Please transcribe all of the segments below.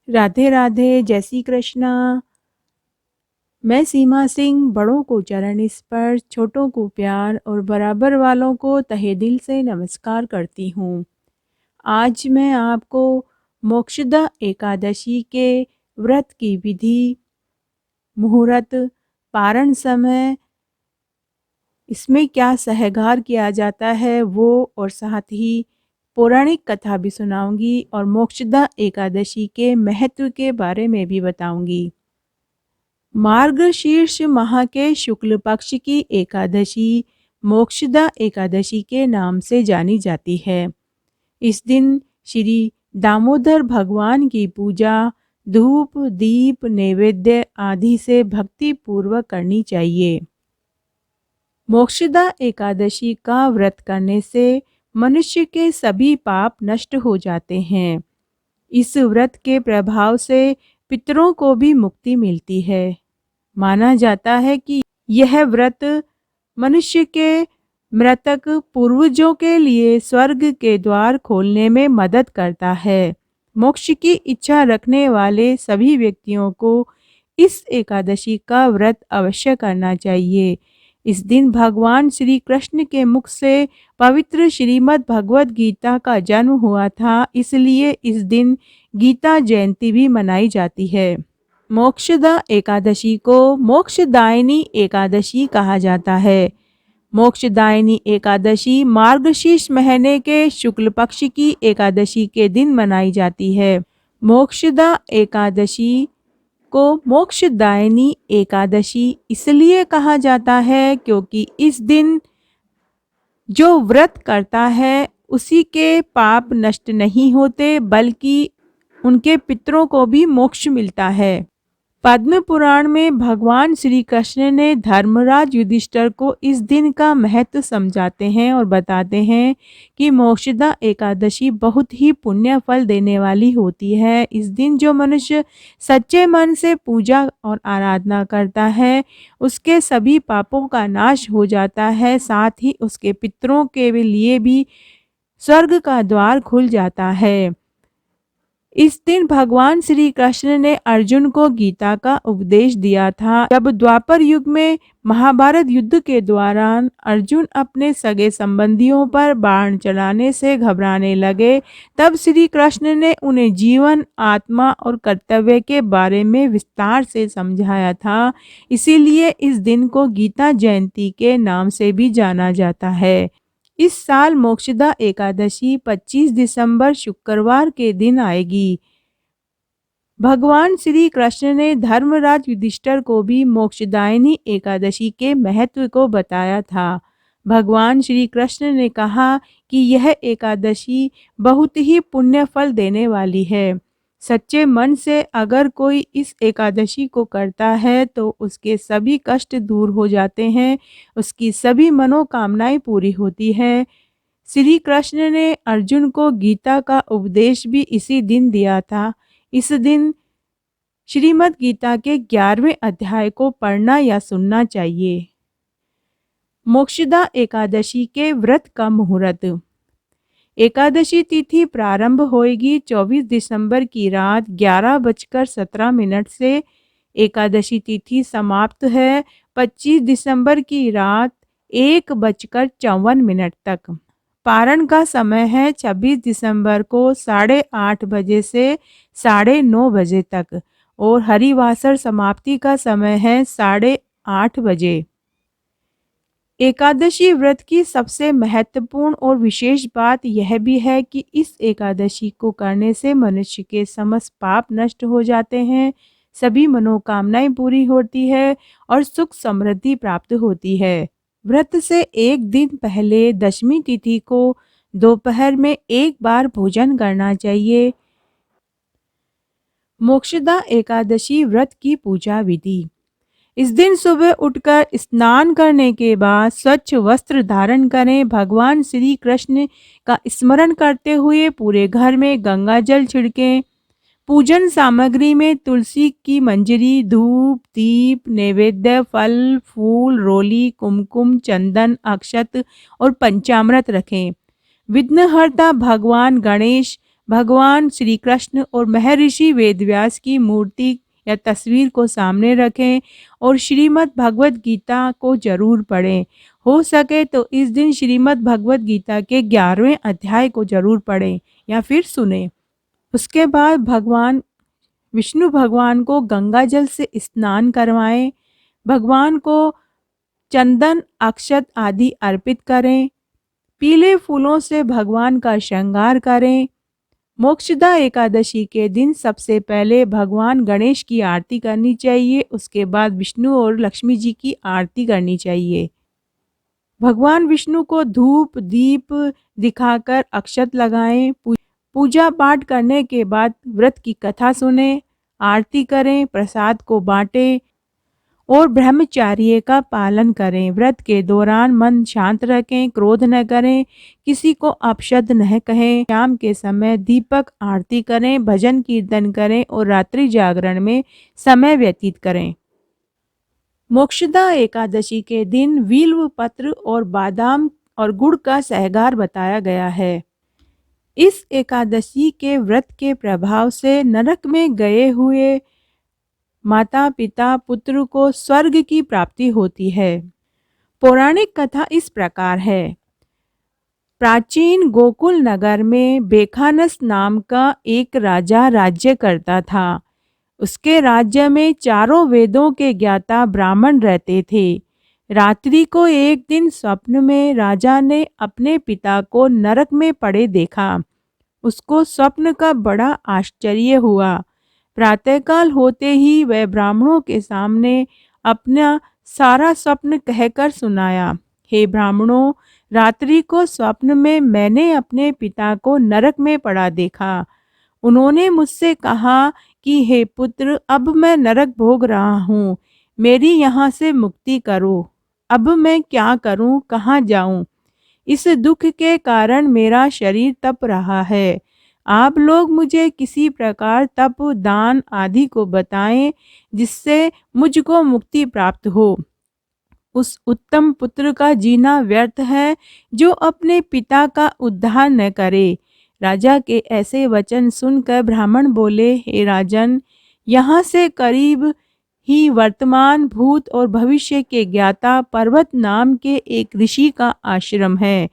राधे राधे, जय श्री कृष्णा। मैं सीमा सिंह बड़ों को चरण स्पर्श, छोटों को प्यार और बराबर वालों को तहे दिल से नमस्कार करती हूँ। आज मैं आपको मोक्षदा एकादशी के व्रत की विधि, मुहूर्त, पारण समय, इसमें क्या सहगार किया जाता है वो और साथ ही पौराणिक कथा भी सुनाऊंगी और मोक्षदा एकादशी के महत्व के बारे में भी बताऊंगी। मार्गशीर्ष माह के शुक्ल पक्ष की एकादशी मोक्षदा एकादशी के नाम से जानी जाती है। इस दिन श्री दामोदर भगवान की पूजा धूप, दीप, नैवेद्य आदि से भक्ति पूर्वक करनी चाहिए। मोक्षदा एकादशी का व्रत करने से मनुष्य के सभी पाप नष्ट हो जाते हैं। इस व्रत के प्रभाव से पितरों को भी मुक्ति मिलती है। माना जाता है कि यह व्रत मनुष्य के मृतक पूर्वजों के लिए स्वर्ग के द्वार खोलने में मदद करता है। मोक्ष की इच्छा रखने वाले सभी व्यक्तियों को इस एकादशी का व्रत अवश्य करना चाहिए। इस दिन भगवान श्री कृष्ण के मुख से पवित्र श्रीमद् भगवद गीता का जन्म हुआ था, इसलिए इस दिन गीता जयंती भी मनाई जाती है। मोक्षदा एकादशी को मोक्षदायिनी एकादशी कहा जाता है। मोक्षदायिनी एकादशी मार्गशीर्ष महीने के शुक्ल पक्ष की एकादशी के दिन मनाई जाती है। मोक्षदा एकादशी को मोक्षदायिनी एकादशी इसलिए कहा जाता है क्योंकि इस दिन जो व्रत करता है उसी के पाप नष्ट नहीं होते, बल्कि उनके पितरों को भी मोक्ष मिलता है। पद्म पुराण में भगवान श्री कृष्ण ने धर्मराज युधिष्ठिर को इस दिन का महत्व समझाते हैं और बताते हैं कि मोक्षदा एकादशी बहुत ही पुण्य फल देने वाली होती है। इस दिन जो मनुष्य सच्चे मन से पूजा और आराधना करता है उसके सभी पापों का नाश हो जाता है, साथ ही उसके पितरों के लिए भी स्वर्ग का द्वार खुल जाता है। इस दिन भगवान श्री कृष्ण ने अर्जुन को गीता का उपदेश दिया था। जब द्वापर युग में महाभारत युद्ध के दौरान अर्जुन अपने सगे संबंधियों पर बाण चलाने से घबराने लगे, तब श्री कृष्ण ने उन्हें जीवन, आत्मा और कर्तव्य के बारे में विस्तार से समझाया था। इसीलिए इस दिन को गीता जयंती के नाम से भी जाना जाता है। इस साल मोक्षदा एकादशी 25 दिसंबर शुक्रवार के दिन आएगी। भगवान श्री कृष्ण ने धर्मराज युधिष्ठिर को भी मोक्षदायिनी एकादशी के महत्व को बताया था। भगवान श्री कृष्ण ने कहा कि यह एकादशी बहुत ही पुण्य फल देने वाली है। सच्चे मन से अगर कोई इस एकादशी को करता है तो उसके सभी कष्ट दूर हो जाते हैं, उसकी सभी मनोकामनाएं पूरी होती है। श्री कृष्ण ने अर्जुन को गीता का उपदेश भी इसी दिन दिया था। इस दिन श्रीमद् गीता के 11वें अध्याय को पढ़ना या सुनना चाहिए। मोक्षदा एकादशी के व्रत का मुहूर्त। एकादशी तिथि प्रारंभ होएगी 24 दिसंबर की रात 11:17 से। एकादशी तिथि समाप्त है 25 दिसंबर की रात 1:54 तक। पारण का समय है 26 दिसंबर को 8:30 बजे से 9:30 बजे तक और हरिवासर समाप्ति का समय है 8:30 बजे। एकादशी व्रत की सबसे महत्वपूर्ण और विशेष बात यह भी है कि इस एकादशी को करने से मनुष्य के समस्त पाप नष्ट हो जाते हैं, सभी मनोकामनाएं पूरी होती है और सुख समृद्धि प्राप्त होती है। व्रत से एक दिन पहले दशमी तिथि को दोपहर में एक बार भोजन करना चाहिए। मोक्षदा एकादशी व्रत की पूजा विधि। इस दिन सुबह उठकर स्नान करने के बाद स्वच्छ वस्त्र धारण करें। भगवान श्री कृष्ण का स्मरण करते हुए पूरे घर में गंगा जल छिड़कें। पूजन सामग्री में तुलसी की मंजरी, धूप, दीप, नैवेद्य, फल, फूल, रोली, कुमकुम, चंदन, अक्षत और पंचामृत रखें। विघ्नहर्ता भगवान गणेश, भगवान श्री कृष्ण और महर्षि वेदव्यास की मूर्ति या तस्वीर को सामने रखें और श्रीमद् भगवत गीता को जरूर पढ़ें। हो सके तो इस दिन श्रीमद् भगवत गीता के 11वें अध्याय को जरूर पढ़ें या फिर सुने। उसके बाद भगवान विष्णु भगवान को गंगा जल से स्नान करवाएं। भगवान को चंदन अक्षत आदि अर्पित करें। पीले फूलों से भगवान का श्रृंगार करें। मोक्षदा एकादशी के दिन सबसे पहले भगवान गणेश की आरती करनी चाहिए। उसके बाद विष्णु और लक्ष्मी जी की आरती करनी चाहिए। भगवान विष्णु को धूप दीप दिखाकर अक्षत लगाएं। पूजा पाठ करने के बाद व्रत की कथा सुने, आरती करें, प्रसाद को बांटें और ब्रह्मचर्य का पालन करें। व्रत के दौरान मन शांत रखें, क्रोध न करें, किसी को अपशब्द न कहें। शाम के समय दीपक आरती करें, भजन कीर्तन करें और रात्रि जागरण में समय व्यतीत करें। मोक्षदा एकादशी के दिन बिल्व पत्र और बादाम और गुड़ का सहगार बताया गया है। इस एकादशी के व्रत के प्रभाव से नरक में गए हुए माता पिता पुत्र को स्वर्ग की प्राप्ति होती है। पौराणिक कथा इस प्रकार है। प्राचीन गोकुल नगर में बेखानस नाम का एक राजा राज्य करता था। उसके राज्य में चारों वेदों के ज्ञाता ब्राह्मण रहते थे। रात्रि को एक दिन स्वप्न में राजा ने अपने पिता को नरक में पड़े देखा। उसको स्वप्न का बड़ा आश्चर्य हुआ। प्रातःकाल होते ही वह ब्राह्मणों के सामने अपना सारा स्वप्न कहकर सुनाया। हे ब्राह्मणों, रात्रि को स्वप्न में मैंने अपने पिता को नरक में पड़ा देखा। उन्होंने मुझसे कहा कि हे पुत्र, अब मैं नरक भोग रहा हूँ, मेरी यहाँ से मुक्ति करो। अब मैं क्या करूँ, कहाँ जाऊँ? इस दुख के कारण मेरा शरीर तप रहा है। आप लोग मुझे किसी प्रकार तप दान आदि को बताएं जिससे मुझको मुक्ति प्राप्त हो। उस उत्तम पुत्र का जीना व्यर्थ है जो अपने पिता का उद्धार न करे। राजा के ऐसे वचन सुनकर ब्राह्मण बोले, हे राजन, यहाँ से करीब ही वर्तमान भूत और भविष्य के ज्ञाता पर्वत नाम के एक ऋषि का आश्रम है।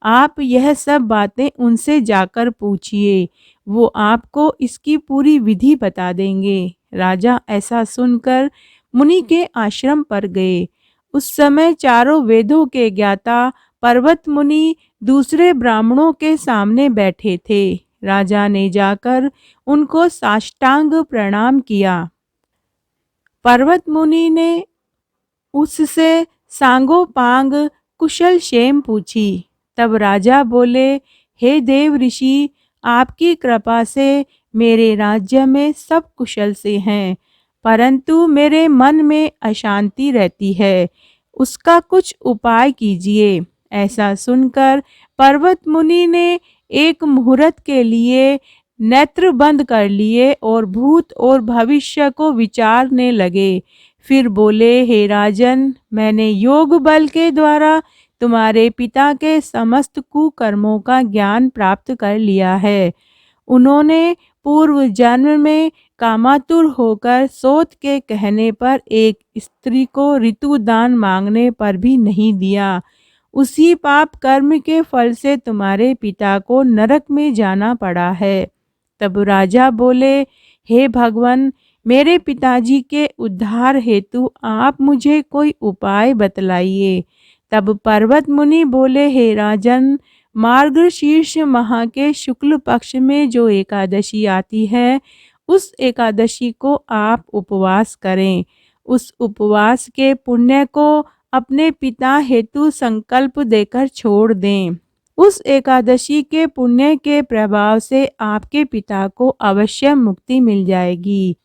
आप यह सब बातें उनसे जाकर पूछिए, वो आपको इसकी पूरी विधि बता देंगे। राजा ऐसा सुनकर मुनि के आश्रम पर गए। उस समय चारों वेदों के ज्ञाता पर्वत मुनि दूसरे ब्राह्मणों के सामने बैठे थे। राजा ने जाकर उनको साष्टांग प्रणाम किया। पर्वत मुनि ने उससे सांगोपांग कुशल क्षेम पूछी। तब राजा बोले, हे देव ऋषि, आपकी कृपा से मेरे राज्य में सब कुशल से हैं, परंतु मेरे मन में अशांति रहती है, उसका कुछ उपाय कीजिए। ऐसा सुनकर पर्वत मुनि ने एक मुहूर्त के लिए नेत्र बंद कर लिए और भूत और भविष्य को विचारने लगे। फिर बोले, हे राजन, मैंने योग बल के द्वारा तुम्हारे पिता के समस्त कुकर्मों का ज्ञान प्राप्त कर लिया है। उन्होंने पूर्व जन्म में कामातुर होकर सोत के कहने पर एक स्त्री को ऋतुदान मांगने पर भी नहीं दिया। उसी पाप कर्म के फल से तुम्हारे पिता को नरक में जाना पड़ा है। तब राजा बोले, हे भगवान, मेरे पिताजी के उद्धार हेतु आप मुझे कोई उपाय बतलाइए। तब पर्वत मुनि बोले, हे राजन, मार्गशीर्ष माह के शुक्ल पक्ष में जो एकादशी आती है, उस एकादशी को आप उपवास करें। उस उपवास के पुण्य को अपने पिता हेतु संकल्प देकर छोड़ दें। उस एकादशी के पुण्य के प्रभाव से आपके पिता को अवश्य मुक्ति मिल जाएगी।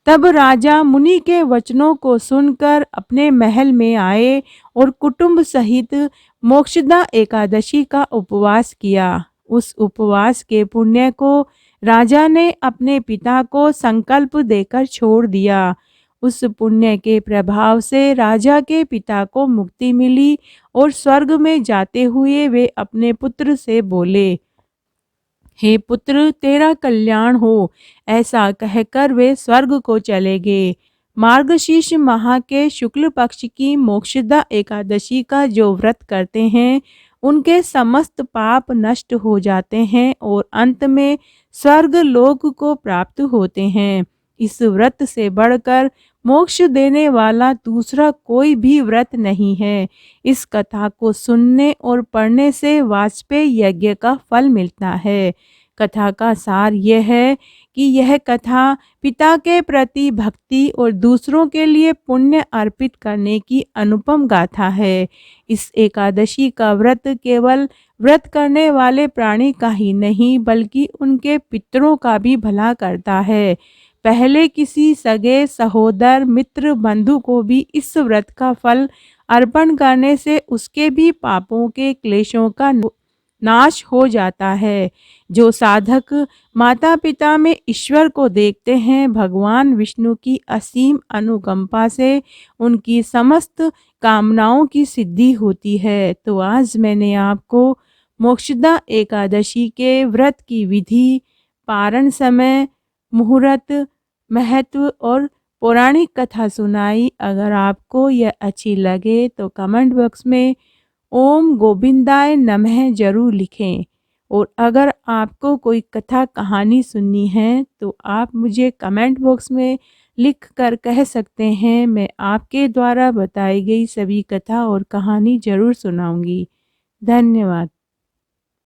तब राजा मुनि के वचनों को सुनकर अपने महल में आए और कुटुंब सहित मोक्षदा एकादशी का उपवास किया। उस उपवास के पुण्य को राजा ने अपने पिता को संकल्प देकर छोड़ दिया। उस पुण्य के प्रभाव से राजा के पिता को मुक्ति मिली और स्वर्ग में जाते हुए वे अपने पुत्र से बोले, हे पुत्र, तेरा कल्याण हो, ऐसा कहकर वे स्वर्ग को चले गए। मार्गशीर्ष माह के शुक्ल पक्ष की मोक्षदा एकादशी का जो व्रत करते हैं, उनके समस्त पाप नष्ट हो जाते हैं और अंत में स्वर्ग लोक को प्राप्त होते हैं। इस व्रत से बढ़कर मोक्ष देने वाला दूसरा कोई भी व्रत नहीं है। इस कथा को सुनने और पढ़ने से वाजपेयी यज्ञ का फल मिलता है। कथा का सार यह है कि यह कथा पिता के प्रति भक्ति और दूसरों के लिए पुण्य अर्पित करने की अनुपम गाथा है। इस एकादशी का व्रत केवल व्रत करने वाले प्राणी का ही नहीं बल्कि उनके पितरों का भी भला करता है। पहले किसी सगे सहोदर मित्र बंधु को भी इस व्रत का फल अर्पण करने से उसके भी पापों के क्लेशों का नाश हो जाता है। जो साधक माता पिता में ईश्वर को देखते हैं, भगवान विष्णु की असीम अनुकंपा से उनकी समस्त कामनाओं की सिद्धि होती है। तो आज मैंने आपको मोक्षदा एकादशी के व्रत की विधि, पारण समय, मुहूर्त, महत्व और पौराणिक कथा सुनाई। अगर आपको यह अच्छी लगे तो कमेंट बॉक्स में ओम गोविंदाय नमः जरूर लिखें। और अगर आपको कोई कथा कहानी सुननी है तो आप मुझे कमेंट बॉक्स में लिख कर कह सकते हैं। मैं आपके द्वारा बताई गई सभी कथा और कहानी जरूर सुनाऊंगी। धन्यवाद।